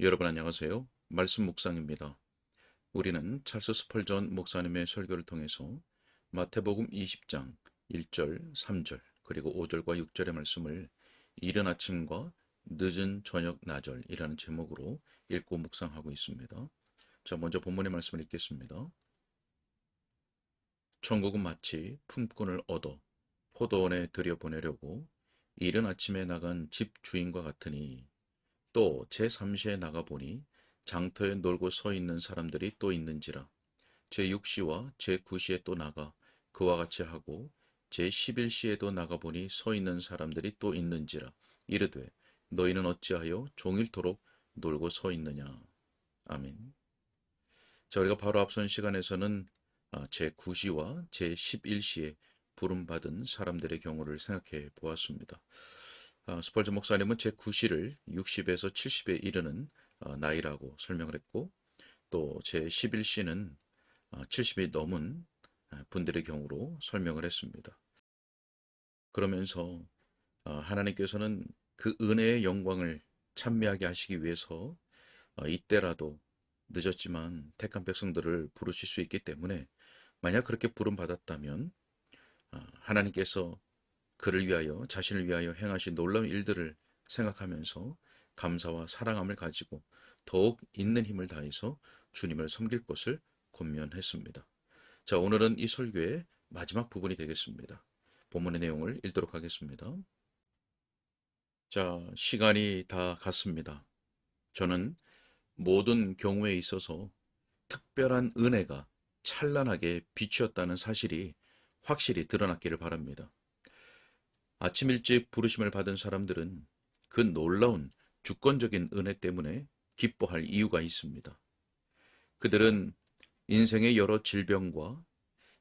여러분 안녕하세요. 말씀 묵상입니다. 우리는 찰스 스펄전 목사님의 설교를 통해서 마태복음 20장 1절, 3절, 그리고 5절과 6절의 말씀을 이른 아침과 늦은 저녁 나절이라는 제목으로 읽고 묵상하고 있습니다. 자, 먼저 본문의 말씀을 읽겠습니다. 천국은 마치 품꾼을 얻어 포도원에 들여보내려고 이른 아침에 나간 집 주인과 같으니 또 제3시에 나가보니 장터에 놀고 서 있는 사람들이 또 있는지라. 제6시와 제9시에 또 나가 그와 같이 하고 제11시에도 나가보니 서 있는 사람들이 또 있는지라. 이르되 너희는 어찌하여 종일토록 놀고 서 있느냐. 아멘. 자, 우리가 바로 앞선 시간에서는 제9시와 제11시에 부름받은 사람들의 경우를 생각해 보았습니다. 스펄전 목사님은 제9시를 60에서 70에 이르는 나이라고 설명을 했고, 또 제11시는 70이 넘은 분들의 경우로 설명을 했습니다. 그러면서 하나님께서는 그 은혜의 영광을 찬미하게 하시기 위해서 이때라도 늦었지만 택한 백성들을 부르실 수 있기 때문에, 만약 그렇게 부름받았다면 하나님께서 그를 위하여, 자신을 위하여 행하신 놀라운 일들을 생각하면서 감사와 사랑함을 가지고 더욱 있는 힘을 다해서 주님을 섬길 것을 권면했습니다. 자, 오늘은 이 설교의 마지막 부분이 되겠습니다. 본문의 내용을 읽도록 하겠습니다. 자, 시간이 다 갔습니다. 저는 모든 경우에 있어서 특별한 은혜가 찬란하게 비추었다는 사실이 확실히 드러났기를 바랍니다. 아침 일찍 부르심을 받은 사람들은 그 놀라운 주권적인 은혜 때문에 기뻐할 이유가 있습니다. 그들은 인생의 여러 질병과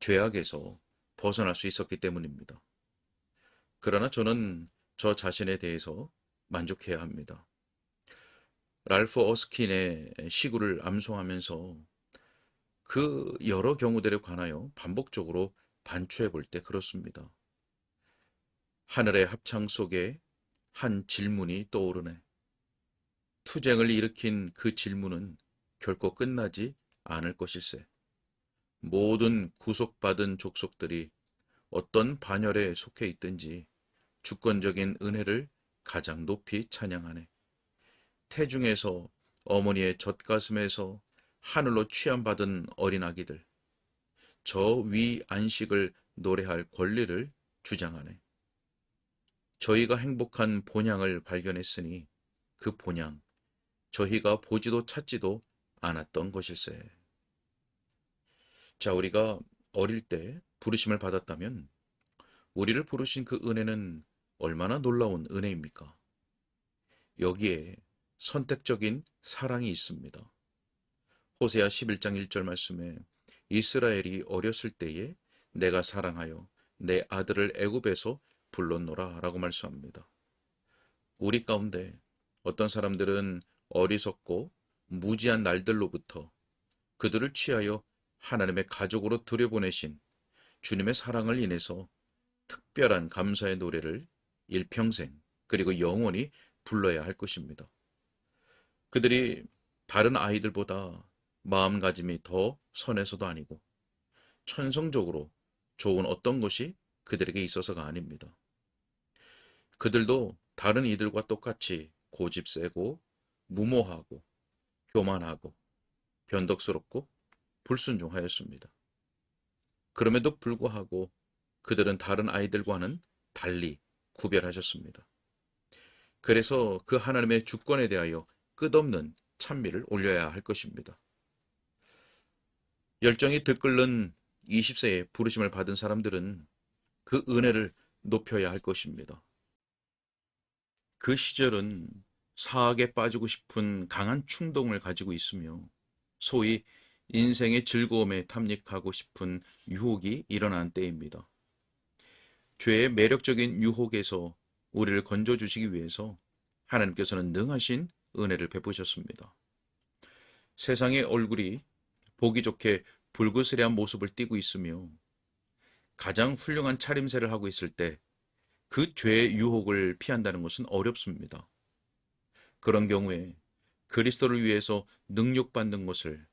죄악에서 벗어날 수 있었기 때문입니다. 그러나 저는 저 자신에 대해서 만족해야 합니다. 랄프 어스킨의 시구를 암송하면서 그 여러 경우들에 관하여 반복적으로 반추해 볼 때 그렇습니다. 하늘의 합창 속에 한 질문이 떠오르네. 투쟁을 일으킨 그 질문은 결코 끝나지 않을 것일세. 모든 구속받은 족속들이 어떤 반열에 속해 있든지 주권적인 은혜를 가장 높이 찬양하네. 태중에서 어머니의 젖가슴에서 하늘로 취함받은 어린 아기들, 저 위 안식을 노래할 권리를 주장하네. 저희가 행복한 본향을 발견했으니 그 본향, 저희가 보지도 찾지도 않았던 것일세. 자, 우리가 어릴 때 부르심을 받았다면 우리를 부르신 그 은혜는 얼마나 놀라운 은혜입니까? 여기에 선택적인 사랑이 있습니다. 호세아 11장 1절 말씀에 이스라엘이 어렸을 때에 내가 사랑하여 내 아들을 애굽에서 불렀노라 라고 말씀합니다. 우리 가운데 어떤 사람들은 어리석고 무지한 날들로부터 그들을 취하여 하나님의 가족으로 들여보내신 주님의 사랑을 인해서 특별한 감사의 노래를 일평생 그리고 영원히 불러야 할 것입니다. 그들이 다른 아이들보다 마음가짐이 더 선해서도 아니고 천성적으로 좋은 어떤 것이 그들에게 있어서가 아닙니다. 그들도 다른 이들과 똑같이 고집세고 무모하고 교만하고 변덕스럽고 불순종하였습니다. 그럼에도 불구하고 그들은 다른 아이들과는 달리 구별하셨습니다. 그래서 그 하나님의 주권에 대하여 끝없는 찬미를 올려야 할 것입니다. 열정이 들끓는 20세에 부르심을 받은 사람들은 그 은혜를 높여야 할 것입니다. 그 시절은 사악에 빠지고 싶은 강한 충동을 가지고 있으며 소위 인생의 즐거움에 탐닉하고 싶은 유혹이 일어난 때입니다. 죄의 매력적인 유혹에서 우리를 건져주시기 위해서 하나님께서는 능하신 은혜를 베푸셨습니다. 세상의 얼굴이 보기 좋게 불그스레한 모습을 띠고 있으며 가장 훌륭한 차림새를 하고 있을 때 그 죄의 유혹을 피한다는 것은 어렵습니다. 그런 경우에 그리스도를 위해서 능욕받는 것을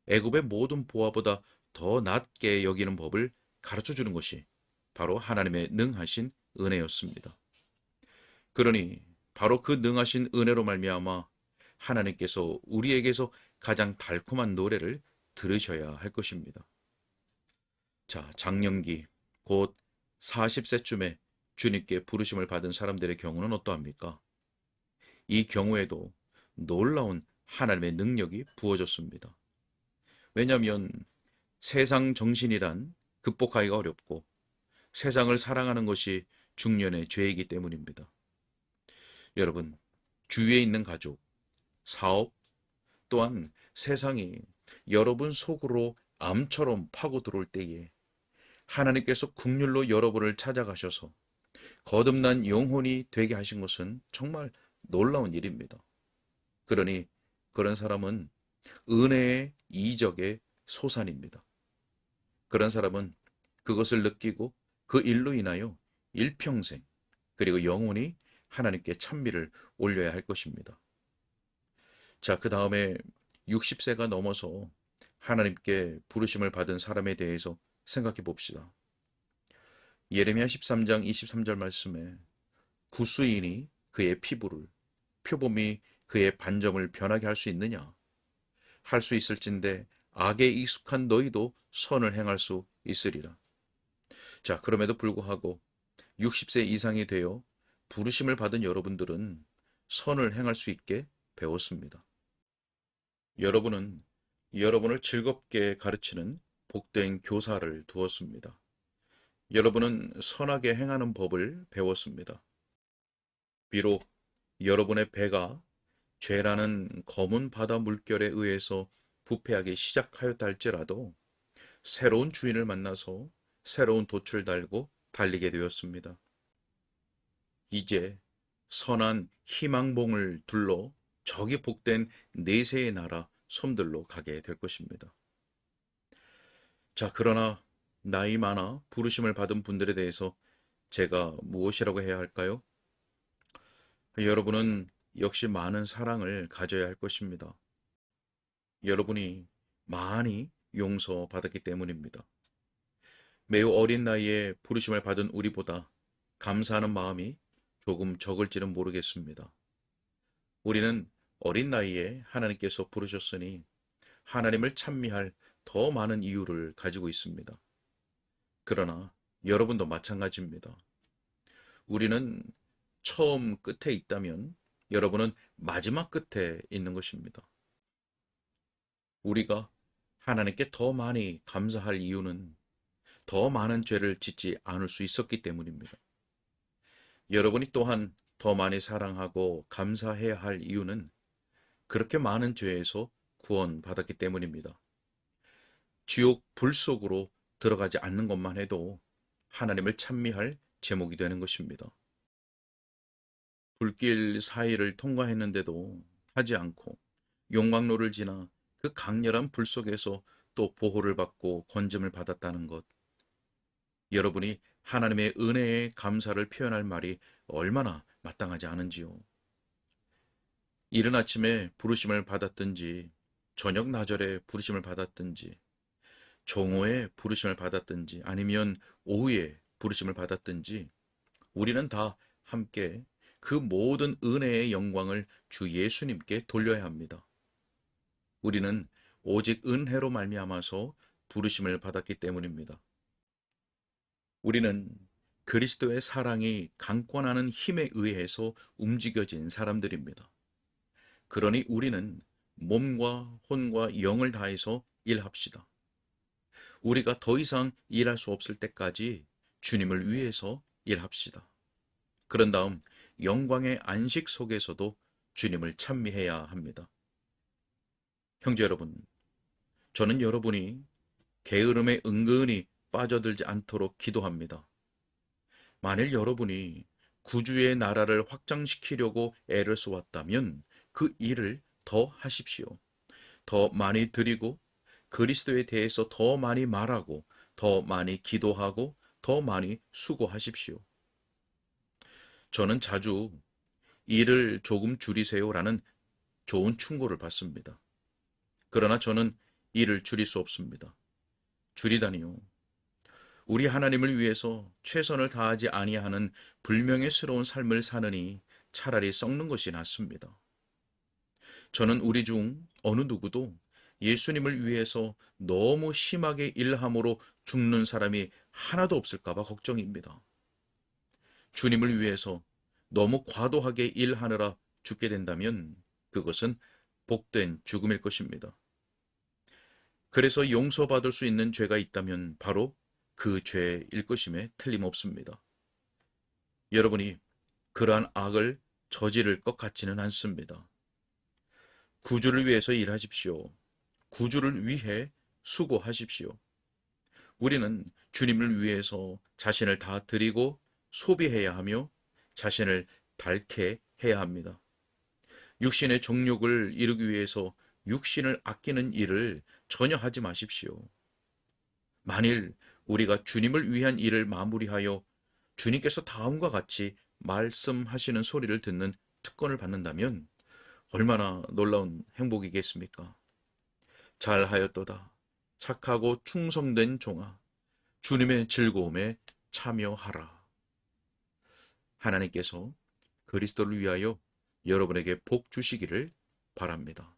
애굽의 모든 보화보다 더 낮게 여기는 법을 가르쳐 주는 것이 바로 하나님의 능하신 은혜였습니다. 그러니 바로 그 능하신 은혜로 말미암아 하나님께서 우리에게서 가장 달콤한 노래를 들으셔야 할 것입니다. 자, 장년기 곧 40세쯤에 주님께 부르심을 받은 사람들의 경우는 어떠합니까? 이 경우에도 놀라운 하나님의 능력이 부어졌습니다. 왜냐하면 세상 정신이란 극복하기가 어렵고 세상을 사랑하는 것이 중년의 죄이기 때문입니다. 여러분, 주위에 있는 가족, 사업, 또한 세상이 여러분 속으로 암처럼 파고 들어올 때에 하나님께서 긍휼로 여러분을 찾아가셔서 거듭난 영혼이 되게 하신 것은 정말 놀라운 일입니다. 그러니 그런 사람은 은혜의 이적의 소산입니다. 그런 사람은 그것을 느끼고 그 일로 인하여 일평생 그리고 영원히 하나님께 찬미를 올려야 할 것입니다. 자, 그 다음에 60세가 넘어서 하나님께 부르심을 받은 사람에 대해서 생각해 봅시다. 예레미야 13장 23절 말씀에 구수인이 그의 피부를, 표범이 그의 반점을 변하게 할 수 있느냐? 할 수 있을진데 악에 익숙한 너희도 선을 행할 수 있으리라. 자, 그럼에도 불구하고 60세 이상이 되어 부르심을 받은 여러분들은 선을 행할 수 있게 배웠습니다. 여러분은 여러분을 즐겁게 가르치는 복된 교사를 두었습니다. 여러분은 선하게 행하는 법을 배웠습니다. 비록 여러분의 배가 죄라는 검은 바다 물결에 의해서 부패하기 시작하였다 할지라도 새로운 주인을 만나서 새로운 돛을 달고 달리게 되었습니다. 이제 선한 희망봉을 둘러 저기 복된 내세의 나라 섬들로 가게 될 것입니다. 자, 그러나 나이 많아 부르심을 받은 분들에 대해서 제가 무엇이라고 해야 할까요? 여러분은 역시 많은 사랑을 가져야 할 것입니다. 여러분이 많이 용서받았기 때문입니다. 매우 어린 나이에 부르심을 받은 우리보다 감사하는 마음이 조금 적을지는 모르겠습니다. 우리는 어린 나이에 하나님께서 부르셨으니 하나님을 찬미할 더 많은 이유를 가지고 있습니다. 그러나 여러분도 마찬가지입니다. 우리는 처음 끝에 있다면 여러분은 마지막 끝에 있는 것입니다. 우리가 하나님께 더 많이 감사할 이유는 더 많은 죄를 짓지 않을 수 있었기 때문입니다. 여러분이 또한 더 많이 사랑하고 감사해야 할 이유는 그렇게 많은 죄에서 구원받았기 때문입니다. 지옥 불 속으로 들어가지 않는 것만 해도 하나님을 찬미할 제목이 되는 것입니다. 불길 사이를 통과했는데도 타지 않고 용광로를 지나 그 강렬한 불 속에서 또 보호를 받고 건짐을 받았다는 것. 여러분이 하나님의 은혜에 감사를 표현할 말이 얼마나 마땅하지 않은지요. 이른 아침에 부르심을 받았든지 저녁 나절에 부르심을 받았든지 종호에 부르심을 받았든지 아니면 오후에 부르심을 받았든지 우리는 다 함께 그 모든 은혜의 영광을 주 예수님께 돌려야 합니다. 우리는 오직 은혜로 말미암아서 부르심을 받았기 때문입니다. 우리는 그리스도의 사랑이 강권하는 힘에 의해서 움직여진 사람들입니다. 그러니 우리는 몸과 혼과 영을 다해서 일합시다. 우리가 더 이상 일할 수 없을 때까지 주님을 위해서 일합시다. 그런 다음 영광의 안식 속에서도 주님을 찬미해야 합니다. 형제 여러분, 저는 여러분이 게으름에 은근히 빠져들지 않도록 기도합니다. 만일 여러분이 구주의 나라를 확장시키려고 애를 쏘았다면 그 일을 더 하십시오. 더 많이 드리고 그리스도에 대해서 더 많이 말하고 더 많이 기도하고 더 많이 수고하십시오. 저는 자주 일을 조금 줄이세요라는 좋은 충고를 받습니다. 그러나 저는 이를 줄일 수 없습니다. 줄이다니요. 우리 하나님을 위해서 최선을 다하지 아니하는 불명예스러운 삶을 사느니 차라리 썩는 것이 낫습니다. 저는 우리 중 어느 누구도 예수님을 위해서 너무 심하게 일함으로 죽는 사람이 하나도 없을까봐 걱정입니다. 주님을 위해서 너무 과도하게 일하느라 죽게 된다면 그것은 복된 죽음일 것입니다. 그래서 용서받을 수 있는 죄가 있다면 바로 그 죄일 것임에 틀림없습니다. 여러분이 그러한 악을 저지를 것 같지는 않습니다. 구주를 위해서 일하십시오. 구주를 위해 수고하십시오. 우리는 주님을 위해서 자신을 다 드리고 소비해야 하며 자신을 닳게 해야 합니다. 육신의 정욕을 이루기 위해서 육신을 아끼는 일을 전혀 하지 마십시오. 만일 우리가 주님을 위한 일을 마무리하여 주님께서 다음과 같이 말씀하시는 소리를 듣는 특권을 받는다면 얼마나 놀라운 행복이겠습니까? 잘하였도다. 착하고 충성된 종아. 주님의 즐거움에 참여하라. 하나님께서 그리스도를 위하여 여러분에게 복 주시기를 바랍니다.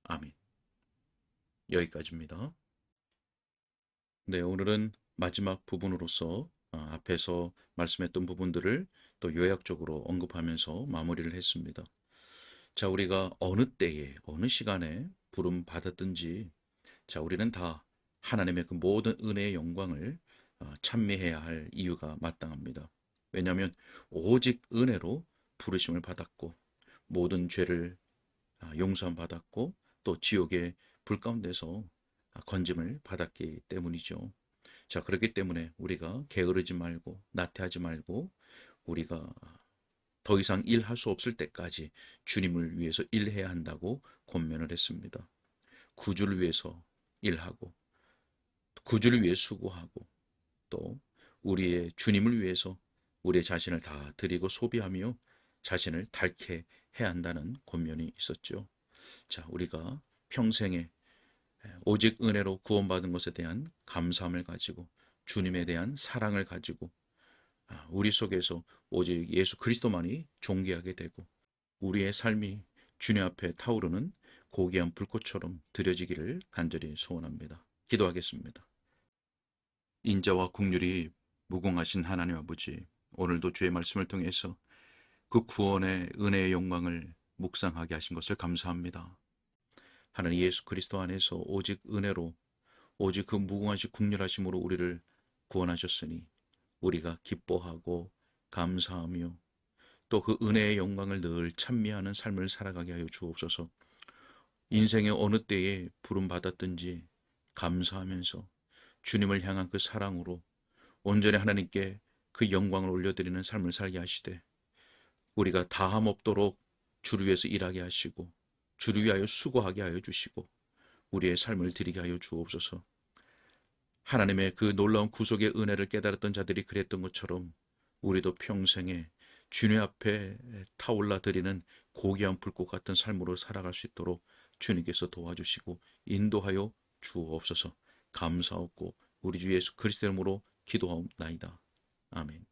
아멘. 여기까지입니다. 네, 오늘은 마지막 부분으로서 앞에서 말씀했던 부분들을 또 요약적으로 언급하면서 마무리를 했습니다. 자, 우리가 어느 때에, 어느 시간에 부름 받았든지, 자, 우리는 다 하나님의 그 모든 은혜의 영광을 찬미해야 할 이유가 마땅합니다. 왜냐하면 오직 은혜로 부르심을 받았고, 모든 죄를 용서함 받았고, 또 지옥의 불 가운데서 건짐을 받았기 때문이죠. 자, 그렇기 때문에 우리가 게으르지 말고, 나태하지 말고, 우리가 더 이상 일할 수 없을 때까지 주님을 위해서 일해야 한다고 권면을 했습니다. 구주를 위해서 일하고, 구주를 위해 수고하고, 또 우리의 주님을 위해서 우리의 자신을 다 드리고 소비하며 자신을 닳게 해야 한다는 권면이 있었죠. 자, 우리가 평생에 오직 은혜로 구원받은 것에 대한 감사함을 가지고 주님에 대한 사랑을 가지고 우리 속에서 오직 예수 그리스도만이 존귀하게 되고 우리의 삶이 주님 앞에 타오르는 고귀한 불꽃처럼 드려지기를 간절히 소원합니다. 기도하겠습니다. 인자와 국률이 무궁하신 하나님 아버지, 오늘도 주의 말씀을 통해서 그 구원의 은혜의 영광을 묵상하게 하신 것을 감사합니다. 하나님 예수 그리스도 안에서 오직 은혜로 오직 그 무궁하신 국률하심으로 우리를 구원하셨으니 우리가 기뻐하고 감사하며 또 그 은혜의 영광을 늘 찬미하는 삶을 살아가게 하여 주옵소서. 인생의 어느 때에 부름받았든지 감사하면서 주님을 향한 그 사랑으로 온전히 하나님께 그 영광을 올려드리는 삶을 살게 하시되 우리가 다함 없도록 주를 위해서 일하게 하시고 주를 위하여 수고하게 하여 주시고 우리의 삶을 드리게 하여 주옵소서. 하나님의 그 놀라운 구속의 은혜를 깨달았던 자들이 그랬던 것처럼 우리도 평생에 주님 앞에 타올라 드리는 고귀한 불꽃 같은 삶으로 살아갈 수 있도록 주님께서 도와주시고 인도하여 주옵소서. 감사하고 우리 주 예수 그리스도의 이름으로 기도하옵나이다. 아멘.